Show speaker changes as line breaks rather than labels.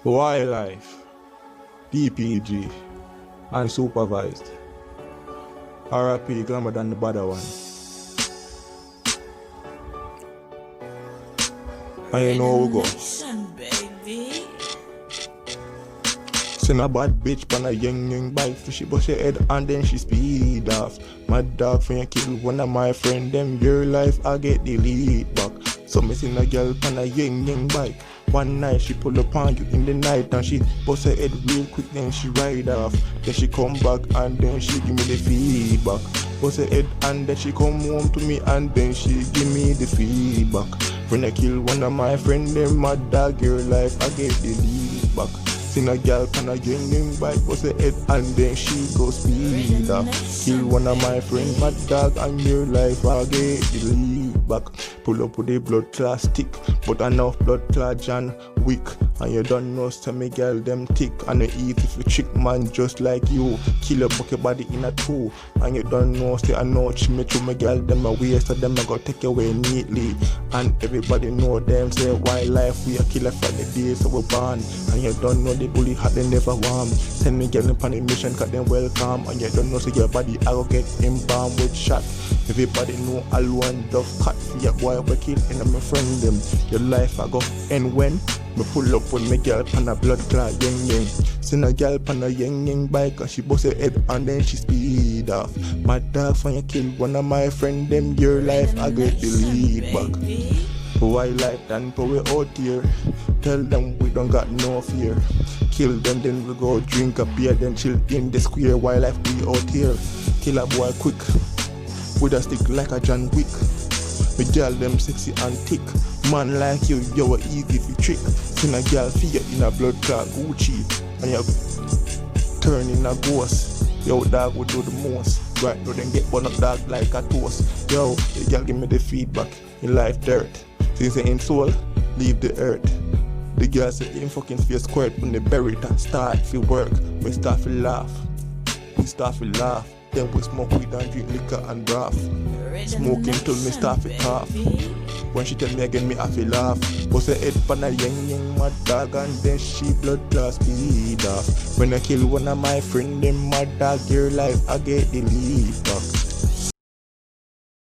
Wildlife, DPG, unsupervised. RIP glamour than the better one. And you know who go.
Baby.
Seen a bad bitch pan a young bike, she bust her head and then she speed off. My dog friend kill one of my friend, them your life I get the lead back. So me seen a girl pan a young bike. One night she pull up on you in the night and she bust her head real quick, then she ride off. Then she come back and then she give me the feedback. Bust her head and then she come home to me and then she give me the feedback. When I kill one of my friend, them my dog your life I get the lead back. Seen a girl pan a young bike, bust her head and then she go speed off. Kill one of my friend, my dog and your life I get the lead back. Pull up with the blood clot stick, but enough blood clot John Wick. And you don't know some me girl them thick, and you eat if you chick man just like you. Kill a bucket body in a two, and you don't know say I know me to my girl them a waste, so them I go take away neatly. And everybody know them say wildlife we a killer for the day so we born. And you don't know the bully had they never warm. Send me girl on a mission cause them welcome, and you don't know say your body I go get embalmed with shot. Everybody know all one duff cut for your boy we kill and my friend them. Your life I go end when me pull up with me girl pan a blood clot yang. Seen a girl pan a yang bike and she bust her head and then she speed off. My dog when you kill one of my friend them your life I get the lead back. Wildlife and we out here. Tell them we don't got no fear. Kill them then we go drink a beer then chill in the square. Wildlife we out here. Kill a boy quick with a stick like a John Wick. Me girl them sexy and thick. Man like you a easy if you trick. Seen a girl figure in a blood clot Gucci and you turn in a ghost. Yo dog would do the most. Right now then get one up dog like a toast. Yo, the girl give me the feedback in life dirt. Since they in soul, leave the earth. The girl say in fucking face squirt when they bury it and start fi work. We start fi laugh. We start fi laugh. Then we smoke weed and drink liquor and broth. Smoking till me start fi cough. When she tell me again me have to laugh. Bust her head pan a yang my dog and then she blood clot speed off. When I kill one of my friend them my dog your life I get the lead back.